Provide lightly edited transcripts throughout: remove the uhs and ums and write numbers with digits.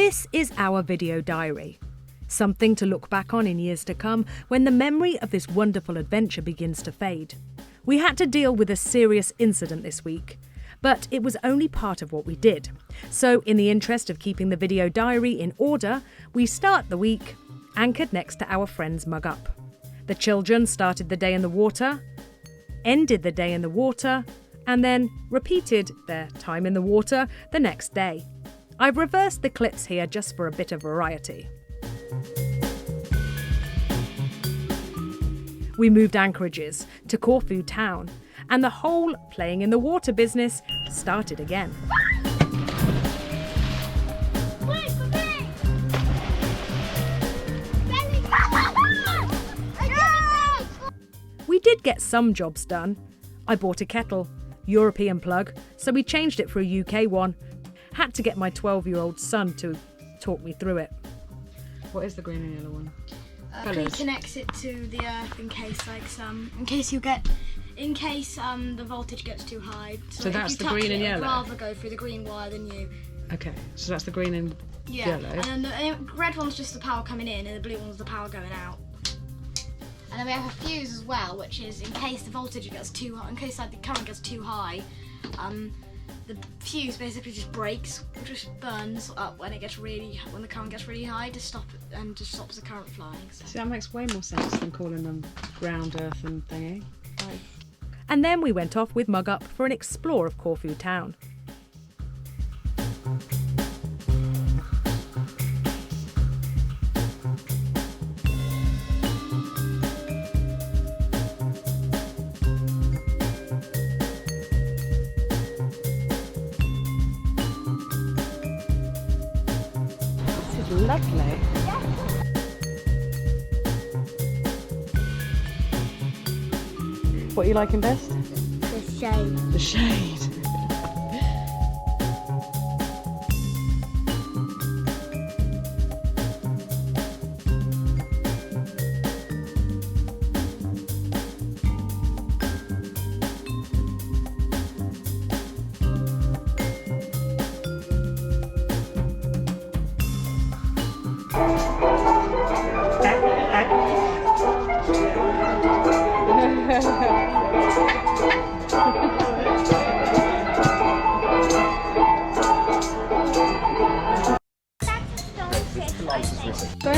This is our video diary. Something to look back on in years to come when the memory of this wonderful adventure begins to fade. We had to deal with a serious incident this week, but it was only part of what we did. So in the interest of keeping the video diary in order, we start the week anchored next to our friend's mug up. The children started the day in the water, ended the day in the water, and then repeated their time in the water the next day. I've reversed the clips here just for a bit of variety. We moved anchorages to Corfu town, and the whole playing in the water business started again. We did get some jobs done. I bought a kettle, European plug, so we changed it for a UK one. Had to get my 12-year-old son to talk me through it. What is the green and yellow one? He connects it to the earth in case the voltage gets too high. So that's the green and yellow? I'd rather go through the green wire than you. Okay, so that's the green and yellow. And then the red one's just the power coming in, and the blue one's the power going out. And then we have a fuse as well, which is in case the voltage gets too high, in case the current gets too high, the fuse basically just breaks, just burns up when the current gets really high to stop it, and just stops the current flying. So. See, that makes way more sense than calling them ground, earth and thingy. Right. And then we went off with Mug Up for an explore of Corfu town. Lovely. What are you liking best? The shade. The shade.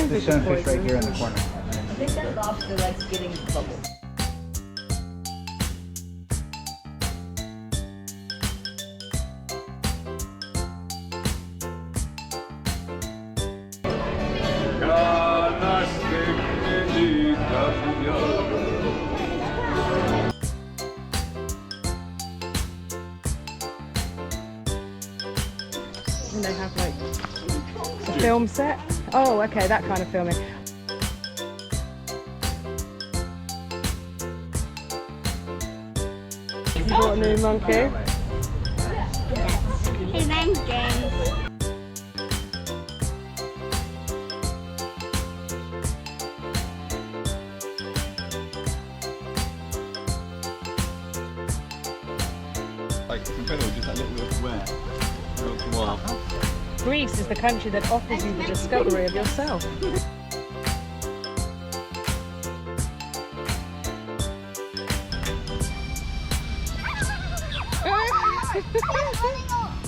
The stonefish right here in the corner. I think that lobster likes getting bubbles. And they have like a film set. Oh, okay, that kind of filming. You bought a new monkey? His name's James. Like, it's incredible, just that little bit of wear. Wow. Greece is the country that offers you the discovery of yourself.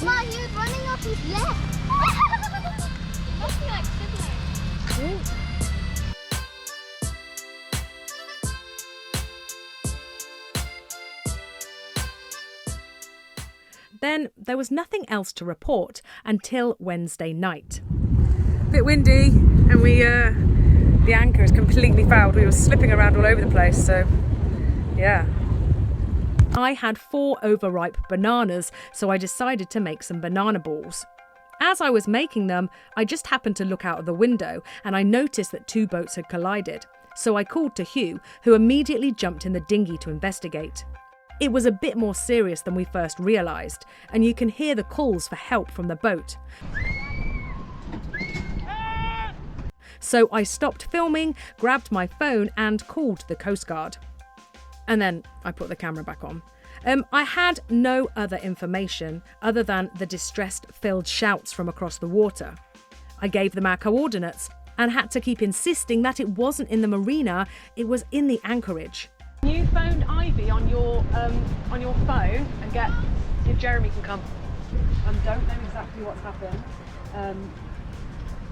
Mom, he was running off his left. Must be like siblings. Then there was nothing else to report until Wednesday night. Bit windy, and the anchor is completely fouled. We were slipping around all over the place, so yeah. I had 4 overripe bananas, so I decided to make some banana balls. As I was making them, I just happened to look out of the window and I noticed that 2 boats had collided. So I called to Hugh, who immediately jumped in the dinghy to investigate. It was a bit more serious than we first realised, and you can hear the calls for help from the boat. So I stopped filming, grabbed my phone and called the Coast Guard. And then I put the camera back on. I had no other information other than the distressed-filled shouts from across the water. I gave them our coordinates and had to keep insisting that it wasn't in the marina, it was in the anchorage. You phoned Ivy on your phone and get if Jeremy can come. Don't know exactly what's happened.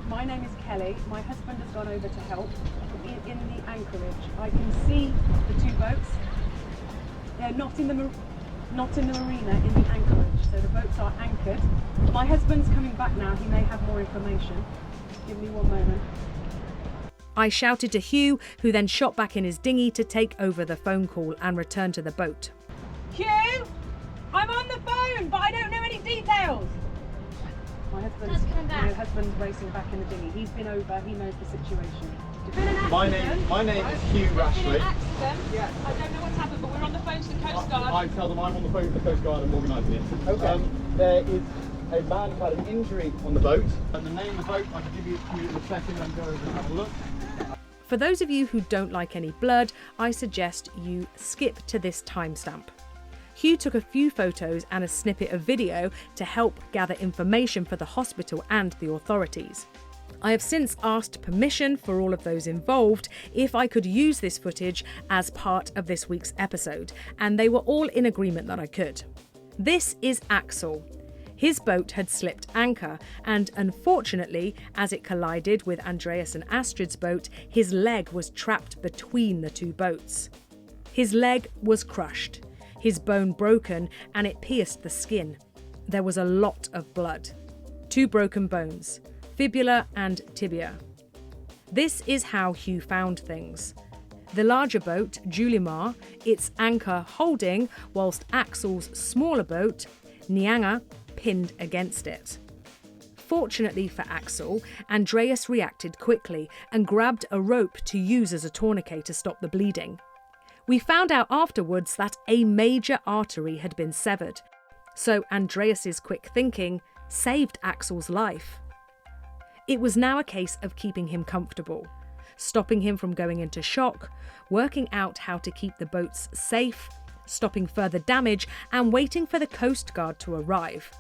My name is Kelly. My husband has gone over to help in the anchorage. I can see the two boats. They're not in the marina, in the anchorage. So the boats are anchored. My husband's coming back now. He may have more information. Give me one moment. I shouted to Hugh, who then shot back in his dinghy to take over the phone call and return to the boat. Hugh, I'm on the phone, but I don't know any details. My husband's racing back in the dinghy. He's been over. He knows the situation. My name is Hugh Rashley. Yeah. I don't know what's happened, but we're on the phone to the Coast Guard. I tell them I'm on the phone with the Coast Guard and organising it. Okay. There is a man who had an injury on the boat. And the name of the boat, I can give you in a second and go over and have a look. For those of you who don't like any blood, I suggest you skip to this timestamp. Hugh took a few photos and a snippet of video to help gather information for the hospital and the authorities. I have since asked permission for all of those involved if I could use this footage as part of this week's episode, and they were all in agreement that I could. This is Axel. His boat had slipped anchor, and unfortunately, as it collided with Andreas and Astrid's boat, his leg was trapped between the two boats. His leg was crushed, his bone broken, and it pierced the skin. There was a lot of blood. 2 broken bones, fibula and tibia. This is how Hugh found things. The larger boat, Julimar, its anchor holding, whilst Axel's smaller boat, Nyanga, pinned against it. Fortunately for Axel, Andreas reacted quickly and grabbed a rope to use as a tourniquet to stop the bleeding. We found out afterwards that a major artery had been severed, so Andreas's quick thinking saved Axel's life. It was now a case of keeping him comfortable, stopping him from going into shock, working out how to keep the boats safe, stopping further damage, and waiting for the Coast Guard to arrive.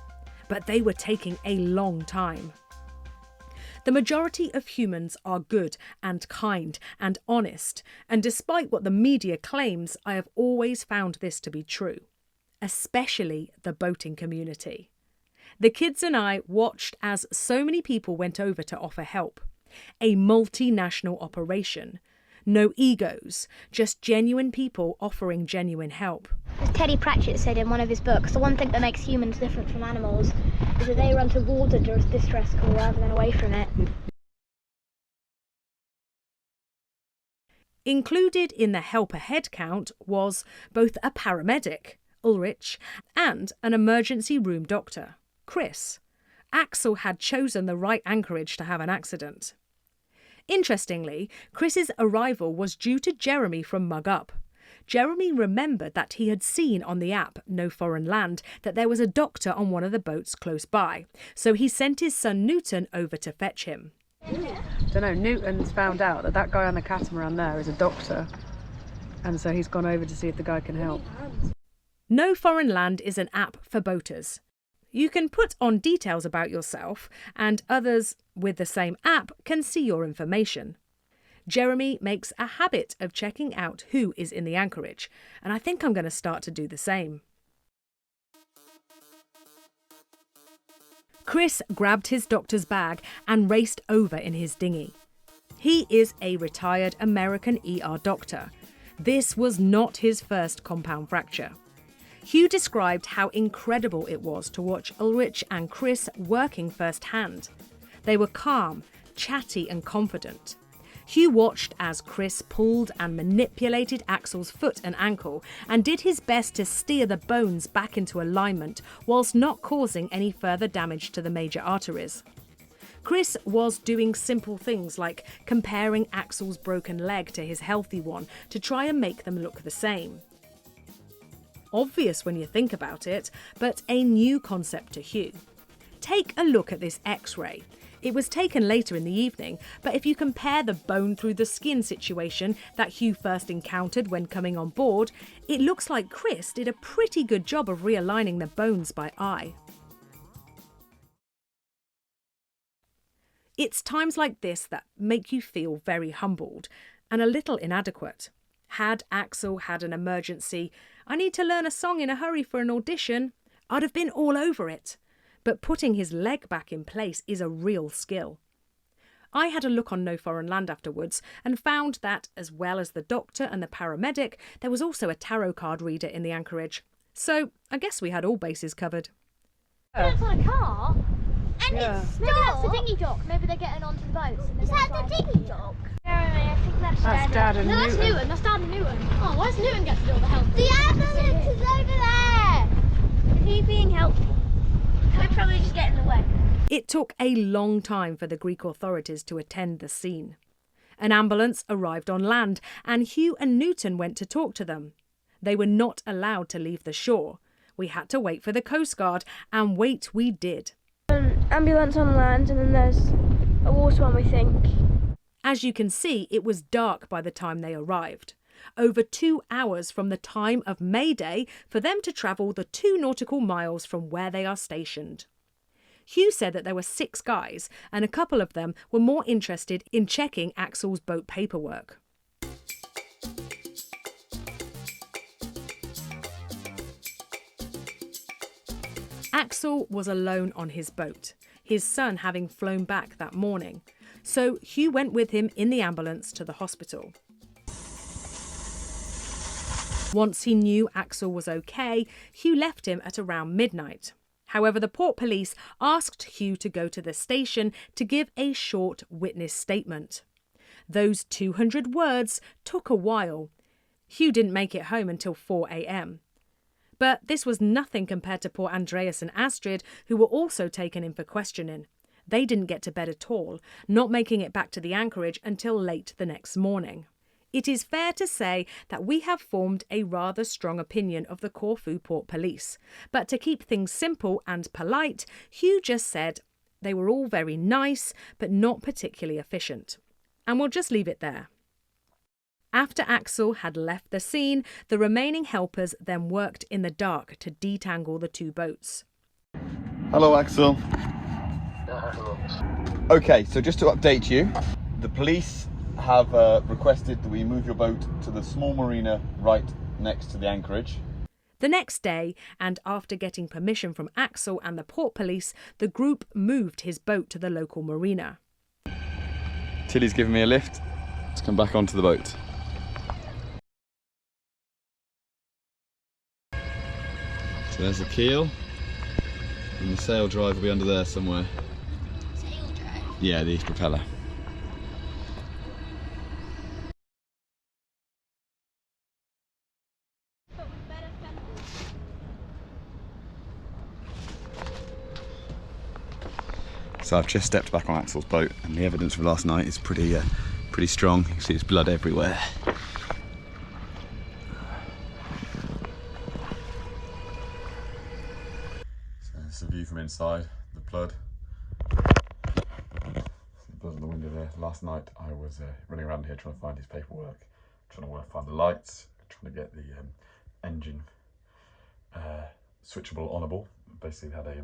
But they were taking a long time. The majority of humans are good and kind and honest, and despite what the media claims, I have always found this to be true, especially the boating community. The kids and I watched as so many people went over to offer help. A multinational operation. No egos, just genuine people offering genuine help. As Teddy Pratchett said in one of his books, the one thing that makes humans different from animals is that they run towards a distress call rather than away from it. Included in the help ahead count was both a paramedic, Ulrich, and an emergency room doctor, Chris. Axel had chosen the right anchorage to have an accident. Interestingly, Chris's arrival was due to Jeremy from Mug Up. Jeremy remembered that he had seen on the app No Foreign Land that there was a doctor on one of the boats close by, so he sent his son Newton over to fetch him. Don't know, Newton's found out that that guy on the catamaran there is a doctor, and so he's gone over to see if the guy can help. No Foreign Land is an app for boaters. You can put on details about yourself, and others with the same app can see your information. Jeremy makes a habit of checking out who is in the anchorage, and I think I'm going to start to do the same. Chris grabbed his doctor's bag and raced over in his dinghy. He is a retired American ER doctor. This was not his first compound fracture. Hugh described how incredible it was to watch Ulrich and Chris working firsthand. They were calm, chatty and confident. Hugh watched as Chris pulled and manipulated Axel's foot and ankle and did his best to steer the bones back into alignment whilst not causing any further damage to the major arteries. Chris was doing simple things like comparing Axel's broken leg to his healthy one to try and make them look the same. Obvious when you think about it, but a new concept to Hugh. Take a look at this X-ray. It was taken later in the evening, but if you compare the bone through the skin situation that Hugh first encountered when coming on board, it looks like Chris did a pretty good job of realigning the bones by eye. It's times like this that make you feel very humbled and a little inadequate. Had Axel had an emergency, I need to learn a song in a hurry for an audition, I'd have been all over it. But putting his leg back in place is a real skill. I had a look on No Foreign Land afterwards and found that, as well as the doctor and the paramedic, there was also a tarot card reader in the anchorage. So I guess we had all bases covered. It's on a car. And Yeah. it's maybe that's the dinghy dock. Maybe they're getting onto the boats. Is that the dinghy dock? I think that's Dad and No, that's Newton. Newton. That's Dad and Newton. Oh, why does Newton get to do all the help? The ambulance is over there. Is he being helped? We're probably just getting in the way. It took a long time for the Greek authorities to attend the scene. An ambulance arrived on land and Hugh and Newton went to talk to them. They were not allowed to leave the shore. We had to wait for the Coast Guard, and wait we did. Ambulance on land, and then there's a water one, we think. As you can see, it was dark by the time they arrived. Over 2 hours from the time of May Day for them to travel the 2 nautical miles from where they are stationed. Hugh said that there were 6 guys, and a couple of them were more interested in checking Axel's boat paperwork. Axel was alone on his boat, his son having flown back that morning, so Hugh went with him in the ambulance to the hospital. Once he knew Axel was okay, Hugh left him at around midnight. However, the port police asked Hugh to go to the station to give a short witness statement. Those 200 words took a while. Hugh didn't make it home until 4 a.m. But this was nothing compared to poor Andreas and Astrid, who were also taken in for questioning. They didn't get to bed at all, not making it back to the anchorage until late the next morning. It is fair to say that we have formed a rather strong opinion of the Corfu Port Police. But to keep things simple and polite, Hugh just said they were all very nice, but not particularly efficient. And we'll just leave it there. After Axel had left the scene, the remaining helpers then worked in the dark to detangle the 2 boats. Hello, Axel. Okay, so just to update you, the police have requested that we move your boat to the small marina right next to the anchorage. The next day, and after getting permission from Axel and the port police, the group moved his boat to the local marina. Tilly's given me a lift. Let's come back onto the boat. So there's the keel, and the sail drive will be under there somewhere. Sail drive. Yeah, the propeller. So I've just stepped back on Axel's boat, and the evidence from last night is pretty strong. You can see there's blood everywhere. So this is a view from inside, the blood. The blood on the window there. Last night I was running around here trying to find his paperwork, trying to find the lights, trying to get the engine switchable onable. Basically had a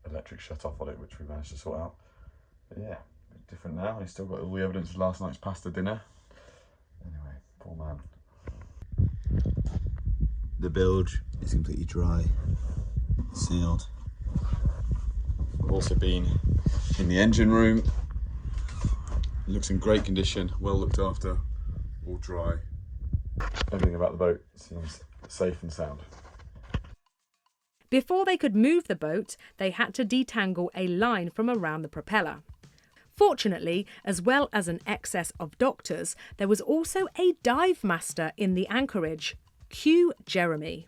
electric shut off on it, which we managed to sort out. But yeah, a bit different now. He's still got all the evidence of last night's pasta dinner. Anyway, poor man. The bilge is completely dry, sealed. We've also been in the engine room. It looks in great condition, well looked after, all dry. Everything about the boat seems safe and sound. Before they could move the boat, they had to detangle a line from around the propeller. Fortunately, as well as an excess of doctors, there was also a dive master in the anchorage. Cue Jeremy.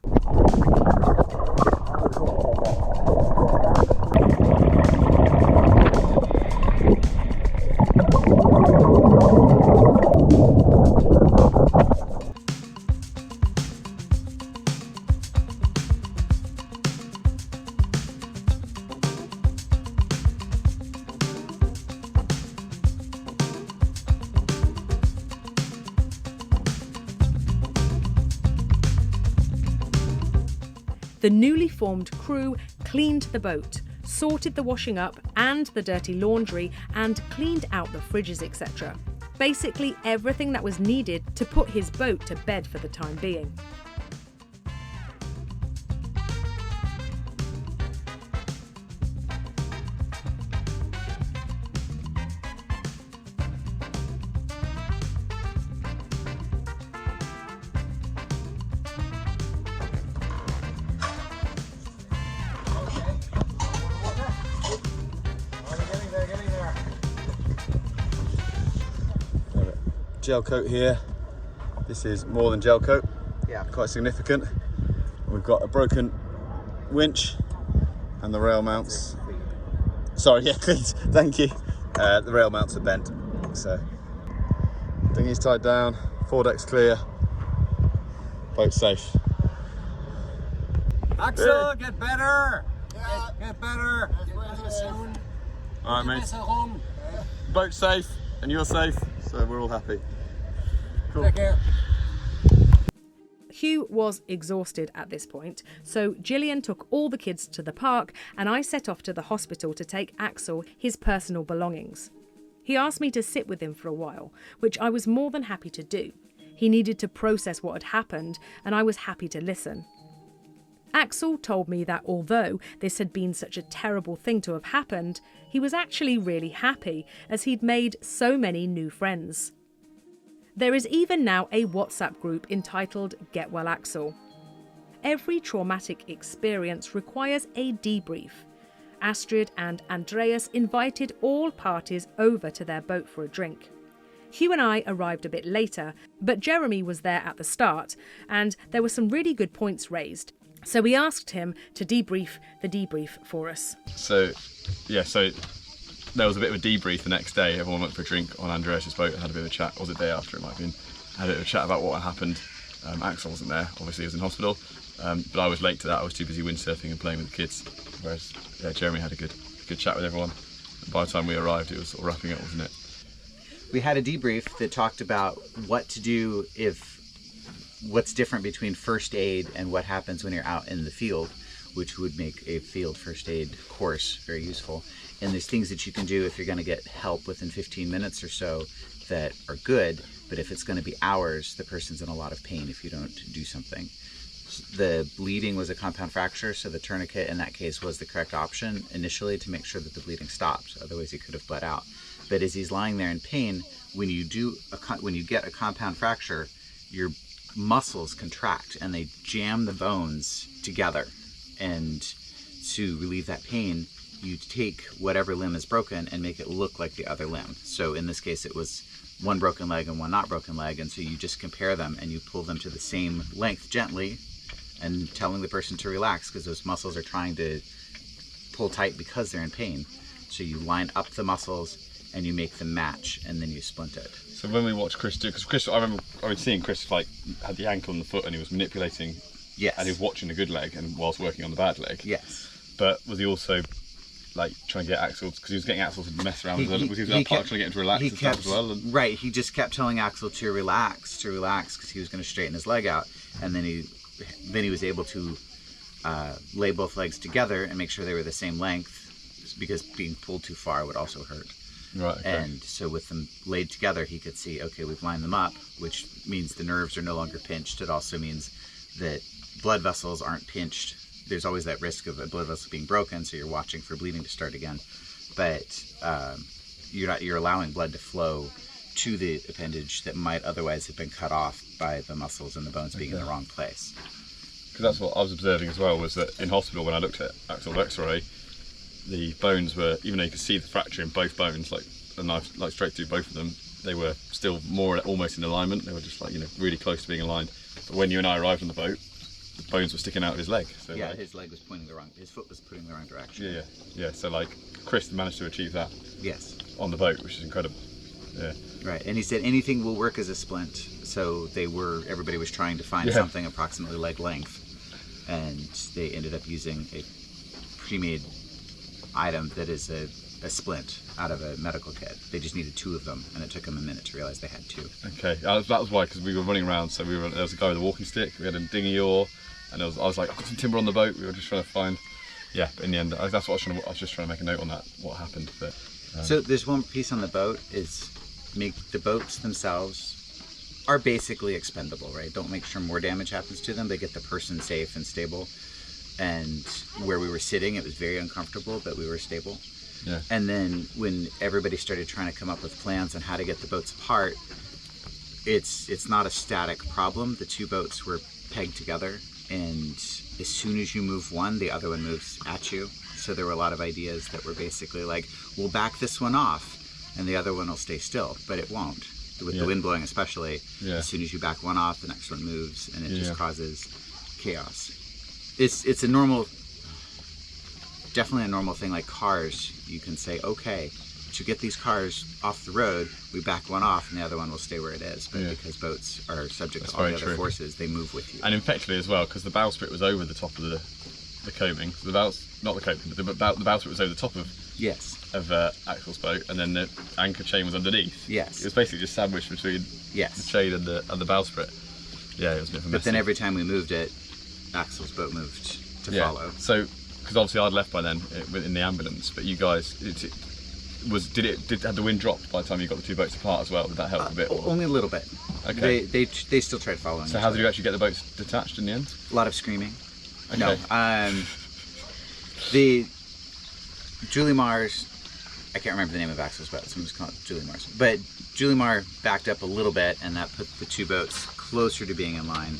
The newly formed crew cleaned the boat, sorted the washing up and the dirty laundry, and cleaned out the fridges, etc. Basically everything that was needed to put his boat to bed for the time being. Gel coat here. This is more than gel coat. Yeah. Quite significant. We've got a broken winch and the rail mounts. Sorry, yeah, please. Thank you. The rail mounts are bent. So dinghy's tied down, foredeck's clear, boat's safe. Axel, get better! Get better! All right, mate. Boat's safe and you're safe, so we're all happy. Cool. Take care. Hugh was exhausted at this point, so Gillian took all the kids to the park and I set off to the hospital to take Axel his personal belongings. He asked me to sit with him for a while, which I was more than happy to do. He needed to process what had happened and I was happy to listen. Axel told me that although this had been such a terrible thing to have happened, he was actually really happy as he'd made so many new friends. There is even now a WhatsApp group entitled Get Well Axel. Every traumatic experience requires a debrief. Astrid and Andreas invited all parties over to their boat for a drink. Hugh and I arrived a bit later, but Jeremy was there at the start, and there were some really good points raised. So we asked him to debrief the debrief for us. So there was a bit of a debrief the next day. Everyone went for a drink on Andreas' boat and had a bit of a chat. Or was it the day after, it might have been? Had a bit of a chat about what had happened. Axel wasn't there, obviously he was in hospital. But I was late to that, I was too busy windsurfing and playing with the kids. Whereas Jeremy had a good chat with everyone. And by the time we arrived, it was sort of wrapping up, wasn't it? We had a debrief that talked about what to do what's different between first aid and what happens when you're out in the field, which would make a field first aid course very useful. And there's things that you can do if you're going to get help within 15 minutes or so that are good, but if it's going to be hours, the person's in a lot of pain if you don't do something. The bleeding was a compound fracture, so the tourniquet in that case was the correct option initially to make sure that the bleeding stopped, otherwise he could have bled out. But as he's lying there in pain, when you get a compound fracture, your muscles contract and they jam the bones together, and to relieve that pain, you take whatever limb is broken and make it look like the other limb. So in this case, it was one broken leg and one not broken leg, and so you just compare them and you pull them to the same length gently and telling the person to relax because those muscles are trying to pull tight because they're in pain. So you line up the muscles and you make them match, and then you splint it. So when we watched Chris do, because Chris, I remember seeing Chris like had the ankle and the foot and he was manipulating. Yes. And he was watching the good leg and whilst working on the bad leg. Yes. But was he also like trying to get Axel, because he was getting Axel to mess around with him? Was he trying to get him to relax and stuff as well? And... Right, he just kept telling Axel to relax because he was going to straighten his leg out, and then he was able to lay both legs together and make sure they were the same length, because being pulled too far would also hurt. Right. Okay. And so with them laid together, he could see, okay, we've lined them up, which means the nerves are no longer pinched. It also means that blood vessels aren't pinched. There's always that risk of a blood vessel being broken, so you're watching for bleeding to start again. But you're allowing blood to flow to the appendage that might otherwise have been cut off by the muscles and the bones being in the wrong place. Because that's what I was observing as well, was that in hospital when I looked at Axel's x-ray, the bones were, even though you could see the fracture in both bones, like a knife like straight through both of them, they were still almost in alignment. They were just like, really close to being aligned. But when you and I arrived on the boat, the bones were sticking out of his leg. So yeah, his leg was pointing his foot was putting the wrong direction. Yeah. So like Chris managed to achieve that. Yes. On the boat, which is incredible. Yeah. Right, and he said anything will work as a splint. So everybody was trying to find something approximately leg length, and they ended up using a pre-made item that is a splint out of a medical kit. They just needed 2 of them, and it took them a minute to realize they had 2. Okay, that was why, because we were running around. So there was a guy with a walking stick. We had a dinghy oar, and I was like, I've got some timber on the boat. We were just trying to find yeah, but in the end, that's what I was just trying to make a note on that, what happened. But So there's one piece on the boat is make the boats themselves are basically expendable, right? Don't make sure more damage happens to them, but get the person safe and stable. And where we were sitting, it was very uncomfortable, but we were stable. yeah, And then when everybody started trying to come up with plans on how to get the boats apart, it's not a static problem. The two boats were pegged together, and as soon as you move one, the other one moves at you. So there were a lot of ideas that were basically like, we'll back this one off and the other one will stay still, but it won't. With the wind blowing especially, as soon as you back one off, the next one moves, and it just causes chaos. It's a normal, definitely a normal thing. Like cars, you can say, okay, to get these cars off the road, we back one off and the other one will stay where it is. But because boats are subject to all the other forces, they move with you. and effectively as well, because the bowsprit was over the top of the coaming. So the bows, not the coaming, but the bowsprit was over the top of Axel's boat, and then the anchor chain was underneath. Yes. It was basically just sandwiched between the chain and the bowsprit. Yeah, it was a bit of a mess. But then every time we moved it, Axel's boat moved to follow. So, because obviously I'd left by then in the ambulance, but you guys, had the wind dropped by the time you got the two boats apart as well? Did that help a bit? Only a little bit. Okay. They still tried following. So how did you actually get the boats detached in the end? A lot of screaming. Okay. No. The Julie Mars, I can't remember the name of Axel's boat, so I'm just calling it Julie Mars. But Julie Mar backed up a little bit, and that put the two boats closer to being in line.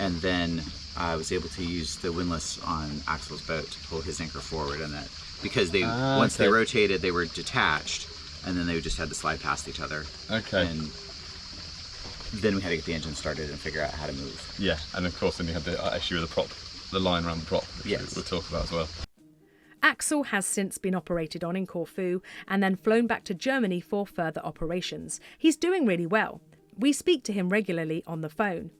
And then I was able to use the windlass on Axel's boat to pull his anchor forward, and that because they once they rotated, they were detached, and then they just had to slide past each other. Okay. And then we had to get the engine started and figure out how to move. Yeah, and of course then you had the issue with the prop, the line around the prop, which we'll talk about as well. Axel has since been operated on in Corfu and then flown back to Germany for further operations. He's doing really well. We speak to him regularly on the phone.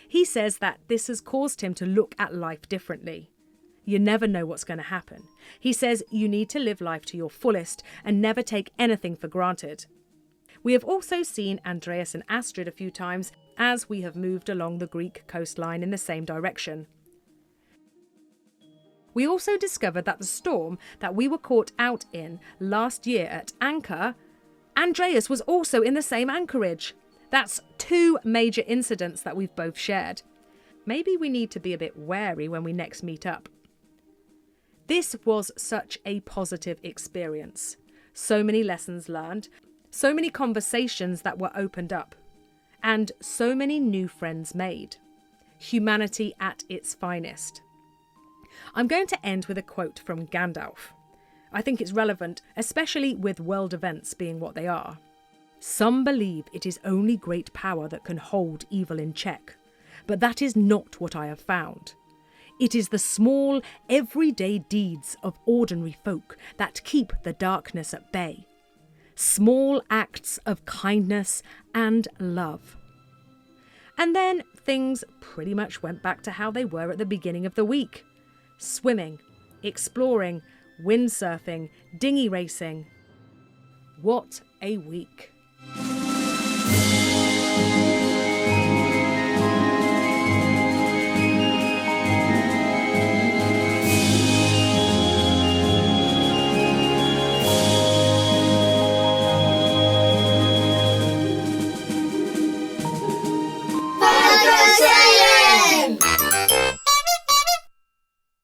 He says that this has caused him to look at life differently. You never know what's going to happen. He says you need to live life to your fullest and never take anything for granted. We have also seen Andreas and Astrid a few times as we have moved along the Greek coastline in the same direction. We also discovered that the storm that we were caught out in last year at Anchor, Andreas was also in the same anchorage. That's two major incidents that we've both shared. Maybe we need to be a bit wary when we next meet up. This was such a positive experience. So many lessons learned, so many conversations that were opened up, and so many new friends made. Humanity at its finest. I'm going to end with a quote from Gandalf. I think it's relevant, especially with world events being what they are. Some believe it is only great power that can hold evil in check, but that is not what I have found. It is the small, everyday deeds of ordinary folk that keep the darkness at bay. Small acts of kindness and love. And then things pretty much went back to how they were at the beginning of the week. Swimming, exploring, windsurfing, dinghy racing. What a week.